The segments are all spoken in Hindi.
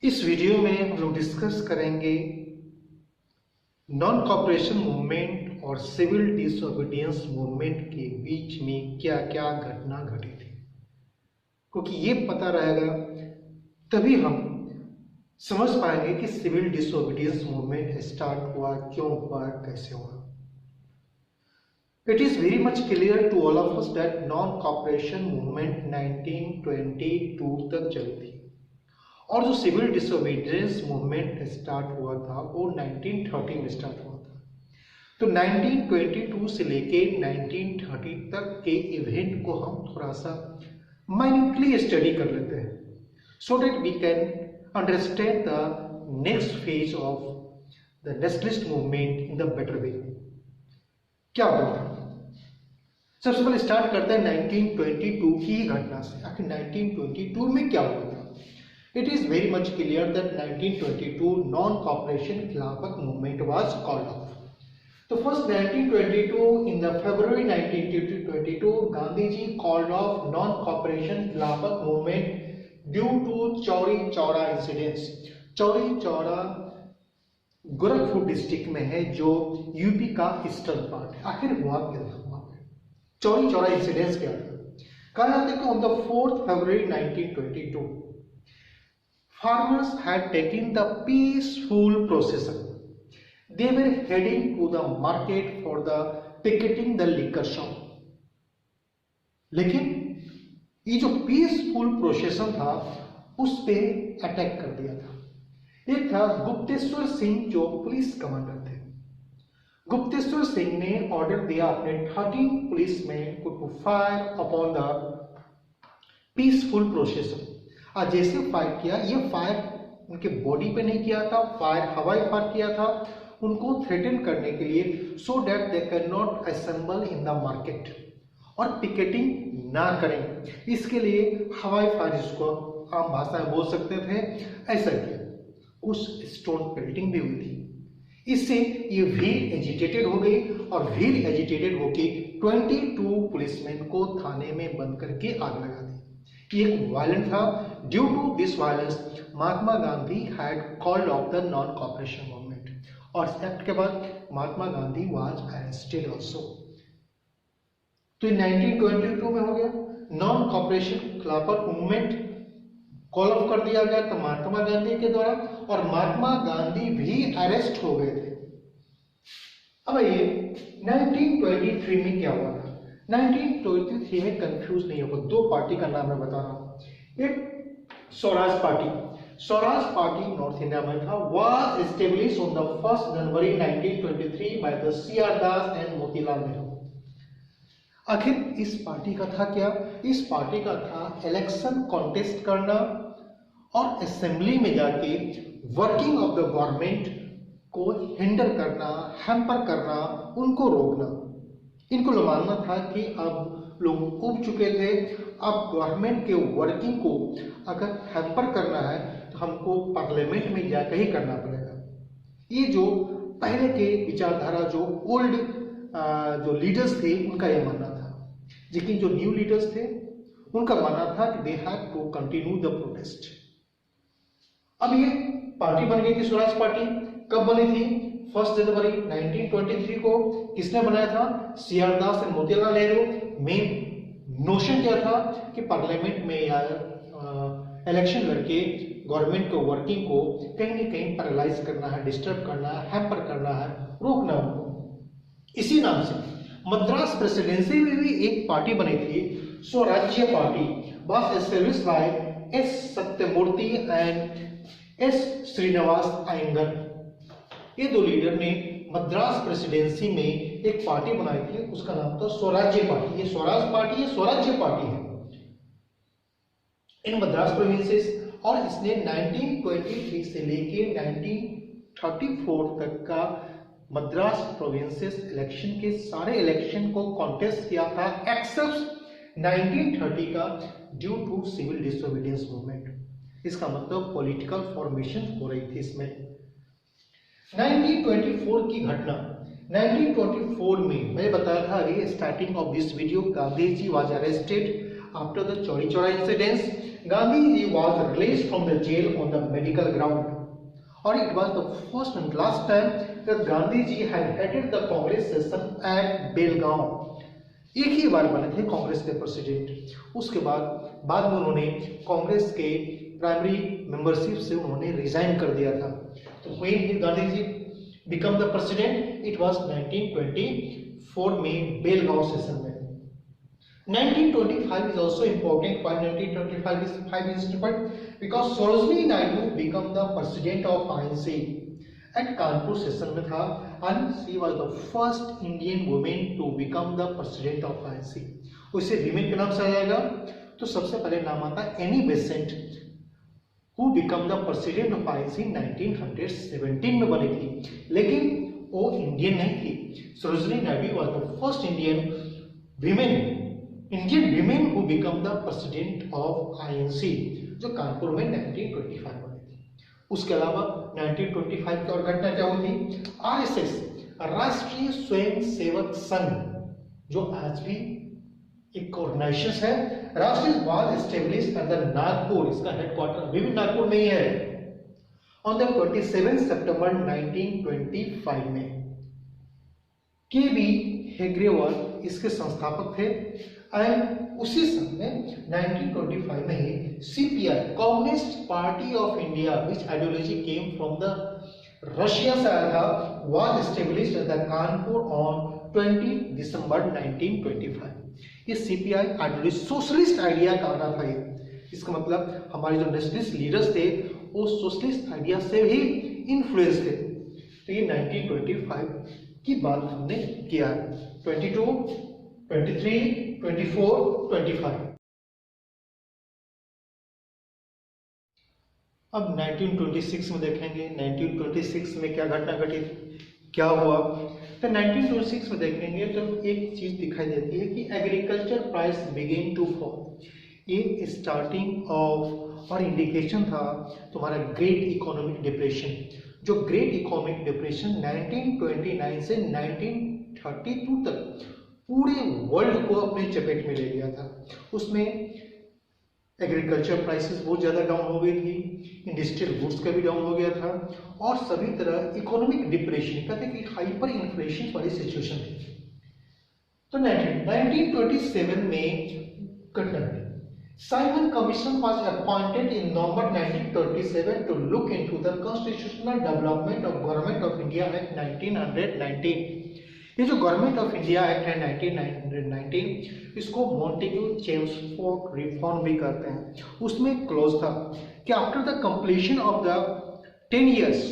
इस वीडियो में हम लोग डिस्कस करेंगे नॉन कॉपरेशन मूवमेंट और सिविल डिसोबीडियंस मूवमेंट के बीच में क्या क्या घटना घटी थी, क्योंकि ये पता रहेगा तभी हम समझ पाएंगे कि सिविल डिसोबीडियंस मूवमेंट स्टार्ट हुआ, क्यों हुआ, कैसे हुआ। It is very much clear to all of us that non cooperation movement 1922 तक चली थी और जो सिविल डिसोबीडियंस मूवमेंट स्टार्ट हुआ था वो 1930 में स्टार्ट हुआ था। तो 1922 से लेके 1930 तक के इवेंट को हम थोड़ा सा माइन्यूटली स्टडी कर लेते हैं, so that we can understand the next phase of the nationalist movement in the better way. क्या हुआ था? सबसे पहले स्टार्ट करते हैं 1922 की घटना से। आखिर 1922 में क्या हुआ था? It is very much clear that 1922 non-cooperation Khilafat movement was called off. So first 1922 in the February 1922 Gandhi ji called off non-cooperation Khilafat movement due to Chauri Chaura incidents. Chauri Chaura Gorakhpur district में है जो यूपी का ईस्टर्न पार्ट है। आखिर हुआ क्या था वहां पे? चौरी चौरा इंसिडेंस क्या था? कहा जाता है कि on the 4th February 1922 farmers had taken the peaceful procession. They were heading to the market for the picketing the liquor shop. लेकिन ये जो पीसफुल प्रोसेशन था उस पे अटैक कर दिया था। एक था गुप्तेश्वर सिंह जो पुलिस कमांडर थे। गुप्तेश्वर सिंह ने ऑर्डर दिया अपने 13 पुलिसमैन को to fire upon the peaceful procession. आज जैसे फायर किया, ये फायर उनके बॉडी पे नहीं किया था, फायर हवाई फायर किया था उनको थ्रेटन करने के लिए, so that they can not assemble in the market और पिकेटिंग ना करें। इसके लिए हवाई फायर, जिसको आम भाषा में बोल सकते थे, ऐसा किया। कुछ स्टोन पेल्टिंग भी हुई थी। इससे ये भीड़ एजिटेटेड हो गई और भीड़ एजिटेटेड होके 22 पुलिसमैन को थाने में बंद करके आग लगा दी। ये एक वायलेंट था। Due to this violence Mahatma Gandhi had called off the non cooperation movement और इस एक्ट के बाद Mahatma Gandhi was arrested also. तो 1922 में हो गया नॉन कॉपरेशन खिलाफत मूवमेंट कॉल ऑफ कर दिया गया था महात्मा गांधी के द्वारा और महात्मा गांधी भी अरेस्ट हो गए थे। अब ये 1923 में क्या हुआ था? 1923 में कंफ्यूज नहीं होगा, दो पार्टी का नाम मैं बता रहा हूं। एक Swaraj party. Swaraj party north India में था, was establish on the 1 January 1923 by the CR Das and Motilal Nehru. आखिर इस पार्टी का था क्या? इस पार्टी का था इलेक्शन कॉन्टेस्ट करना और असेंबली में जाके वर्किंग ऑफ द गवर्नमेंट को हिंडर करना, हैम्पर करना, उनको रोकना। इनको मानना था कि अब लोग उब चुके थे, अब गवर्नमेंट के वर्किंग को अगर हैम्पर करना है तो हमको पार्लियामेंट में जाकर ही करना पड़ेगा। ये जो पहले के विचारधारा, जो ओल्ड जो लीडर्स थे, उनका यह मानना था। लेकिन जो न्यू लीडर्स थे उनका मानना था कि they have to continue the protest. अब ये पार्टी बन गई थी स्वराज पार्टी। कब बनी थी? 1 जनवरी 1923 को। किसने बनाया था? CR Das and Motilal Nehru. Main notion क्या था कि पार्लियामेंट में या इलेक्शन लड़के गवर्नमेंट को वर्किंग को कहीं ना कहीं पैरालाइज करना है, डिस्टर्ब करना है, हैम्पर करना है, रोकना उनको। इसी नाम से मद्रास प्रेसिडेंसी में भी एक पार्टी बनी थी, Swarajya party, was established by S Satyamurti and S Srinivasa Iyengar. ये दो लीडर ने मद्रास प्रेसिडेंसी में एक पार्टी बनाई थी, उसका नाम था स्वराज्य पार्टी। ये स्वराज पार्टी है, स्वराज्य पार्टी है इन मद्रास प्रोविंसेस। और इसने 1923 से लेके 1934 तक का मद्रास प्रोविंसेस इलेक्शन के सारे इलेक्शन को कॉन्टेस्ट किया था, एक्सेप्ट 1930 का due to civil disobedience movement. इसका मतलब पॉलिटिकल फॉर्मेशन हो रही थी इसमें। 1924 की घटना। 1924 में मैंने बताया था अभी starting of this video, Gandhi ji was arrested after the Chauri Chaura incidence Gandhi ji was released from the jail on the medical ground. Or it was the first and last time that Gandhi ji had headed the Congress session at Belgaum. एक ही बार बने थे कांग्रेस के प्रेसिडेंट। उसके बाद में उन्होंने कांग्रेस के प्राइमरी मेंबरशिप से उन्होंने रिजाइन कर दिया था। तो when Gandhi ji become the president, it was 1924 में बेलगांव सेशन में। 1925 is also important. Why 1925 is important? Because Sarojini Naidu became the president of INC at Kanpur session में था, and she was the first Indian woman to become the president of INC. उसे women के नाम से आ जाएगा तो सबसे पहले नाम आता है Annie Besant, who become the president of INC 1917 में बनी थी, लेकिन वो इंडियन नहीं थी। Sarojini Naidu was the first Indian women who become the president of INC, जो कानपुर में 1925 बनी थी। उसके अलावा 1925 की और घटना क्या हुई थी? आरएसएस, राष्ट्रीय स्वयं सेवक संघ, जो आज भी एक ऑर्गेनाइजेशन है, राष्ट्रीय was establish at the Nagpur, इसका हेडक्वार्टर अभी भी नागपुर में ही है, ऑन द 27 सितंबर 1925 में। के बी हेगड़ेवाल इसके संस्थापक थे। एंड उसी समय 1925 में ही CPI, communist party of India, which ideology came from the Russia से आया था, was established at the Kanpur on 20 December 1925। ये सीपीआई आइडियोलॉजी सोशलिस्ट आइडिया का आना था। ये इसका मतलब हमारे जो नेशनलिस्ट लीडर्स थे वो सोशलिस्ट आइडिया से भी इन्फ्लुएंस थे। तो ये 1925 की बात हमने किया है। 22, 23, 24, 25। अब 1926 में देखेंगे 1926 में क्या घटना घटी, क्या हुआ। तो 1926 में देखेंगे तो एक चीज दिखाई देती है कि agriculture price begin to fall. ये स्टार्टिंग ऑफ और इंडिकेशन था तुम्हारा ग्रेट इकोनॉमिक डिप्रेशन, जो ग्रेट इकोनॉमिक डिप्रेशन 1929 से 1932 तक पूरे वर्ल्ड को अपने चपेट में ले लिया था। उसमें एग्रीकल्चर प्राइसेस बहुत ज़्यादा डाउन हो गई थी, इंडस्ट्रियल गुड्स का भी डाउन हो गया था, और सभी तरह इकोनॉमिक डिप्रेशन, कहते हैं कि हाइपर इन्फ्लेशन वाली सिचुएशन थी। तो 1927 में घटना घटी। Simon Commission was appointed in November 1927 to look into the constitutional development of Government of India Act 1919। ये जो गवर्नमेंट ऑफ इंडिया एक्ट है 1919, इसको मॉन्टेग्यू चेम्सफोर्ड रिफॉर्म भी कहते हैं। उसमें क्लॉज था कि after the completion of the 10 years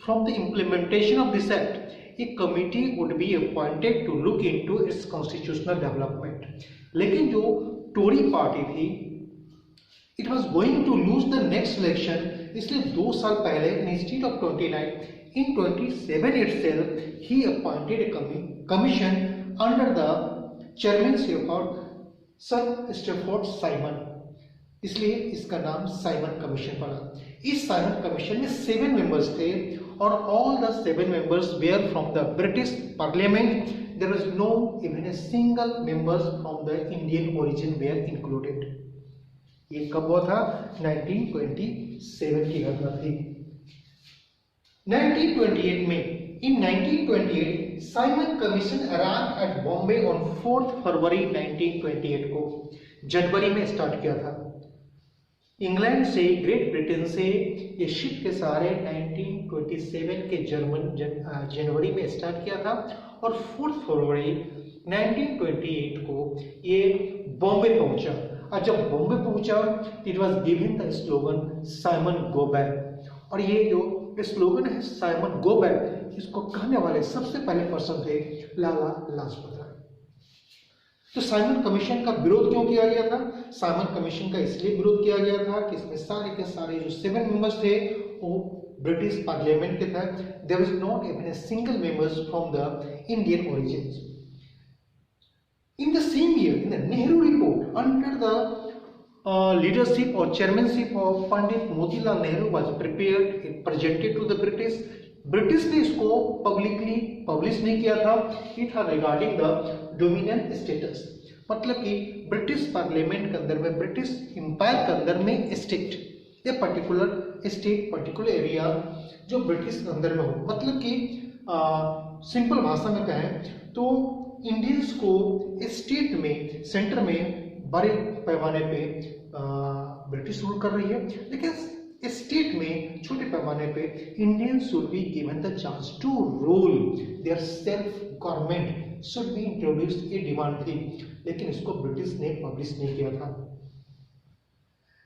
from the implementation of this act, a committee would be appointed to look into its constitutional development। लेकिन जो टोरी पार्टी थी, it was going to lose the next election, इसलिए 2 साल पहले institute of 29 in 27 itself he appointed a commission under the chairmanship of Sir Stafford Simon, इसलिए इसका नाम साइमन कमीशन पड़ा। इस साइमन कमीशन में 7 मेंबर्स थे और all the 7 members were from the British parliament. There is no even a single members from the Indian origin were included. ये कब हुआ था? 1927 की घटना थी। 1928 में, इन 1928 Simon commission arrived at Bombay on 4 फरवरी 1928 को, जनवरी में स्टार्ट किया था। इंग्लैंड से, ग्रेट ब्रिटेन से ये शिप के सहारे 1927 के जनवरी में स्टार्ट किया था और 4 फरवरी 1928 को ये बॉम्बे पहुंचा। और जब बॉम्बे पहुंचा, it was given the slogan Simon go back. और ये जो स्लोगन है साइमन गो बैक, इसको कहने वाले सबसे पहले पर्सन थे लाला लाजपत राय। तो साइमन कमीशन का विरोध क्यों किया गया था? साइमन कमीशन का इसलिए विरोध किया गया था कि इसमें सारे के सारे जो 7 मेंबर्स थे वो ब्रिटिश पार्लियामेंट के थे। There is not even a single members from the Indian origin. In the same year, in the Nehru report under the leadership or chairmanship of Pandit Motilal Nehru was prepared, presented to the British। British ने इसको पब्लिकली पब्लिश नहीं किया था, ये था रिगार्डिंग द डोमिनियन स्टेटस, मतलब कि ब्रिटिश पार्लियामेंट के अंदर में, ब्रिटिश एम्पायर के अंदर में स्टेट, ये पर्टिकुलर स्टेट, पर्टिकुलर एरिया जो ब्रिटिश के अंदर में हो, मतलब कि सिंपल भाषा में कहें तो इंडियंस को स्टेट में, सेंटर में बड़े पैमाने पे ब्रिटिश रूल कर रही है, लेकिन स्टेट में छोटे पैमाने पे Indians should be given the chance to rule their self government should be introduced, ये डिमांड थी, लेकिन इसको ब्रिटिश ने पब्लिश नहीं किया था।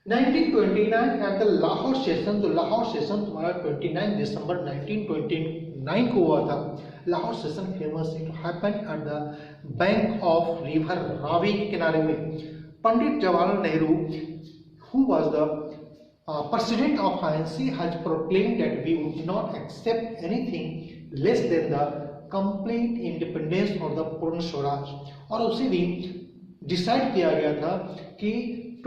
1929 एट द लाहौर सेशन, तो लाहौर सेशन तुम्हारा 29 दिसंबर 1929 को हुआ था। Lahore session famous it happened at the bank of river Ravi के किनारे में। Pandit Jawaharlal Nehru who was the president of INC has proclaimed that we would not accept anything less than the complete independence of the पूर्ण स्वराज, और उसी दिन डिसाइड किया गया था कि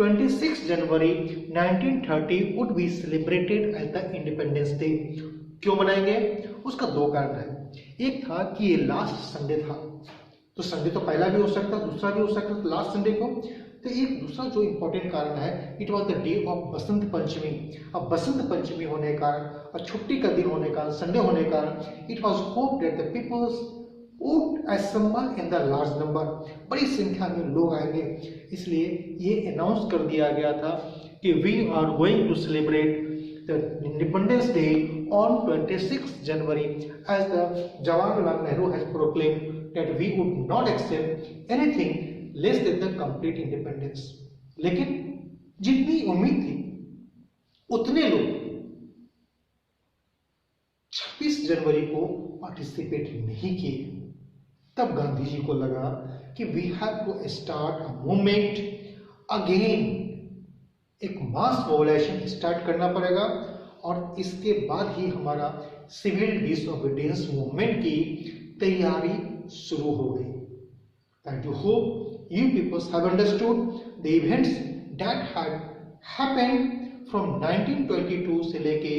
26 जनवरी 1930 would be celebrated as the Independence Day। क्यों मनाएंगे? उसका दो कारण है। एक था कि ये लास्ट संडे था, तो संडे तो पहला भी हो सकता, दूसरा भी हो सकता, तो लास्ट संडे को। तो एक दूसरा जो इम्पोर्टेंट कारण है, it was the day of Basant Panchami. अब बसंत पंचमी होने के कारण और छुट्टी का दिन होने के कारण, संडे होने के कारण, it was hope that the peoples would assemble in the large number, बड़ी संख्या में लोग आएंगे, इसलिए ये अनाउंस कर दिया गया था कि we are going to celebrate the independence day on 26 January as the Jawaharlal Nehru has proclaimed that we would not accept anything less than the complete independence. लेकिन जितनी उम्मीद थी उतने लोग 26 जनवरी को पार्टिसिपेट नहीं किए। तब गांधी जी को लगा कि we have to start a movement again, एक मास मोबिलाइजेशन स्टार्ट करना पड़ेगा, और इसके बाद ही हमारा सिविल डिसओबीडियंस मूवमेंट की तैयारी शुरू हो गई। I do hope you people have understood the events that had happened from 1922 से लेके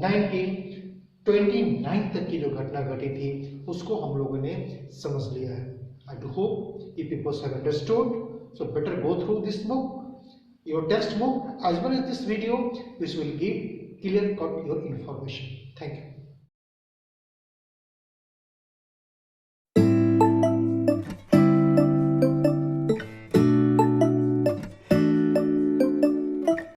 1929 तक की जो घटना घटी थी उसको हम लोगों ने समझ लिया है। I do hope you people have understood, so better go through this book, your textbook as well as this video, which will give clear cut your information. Thank you.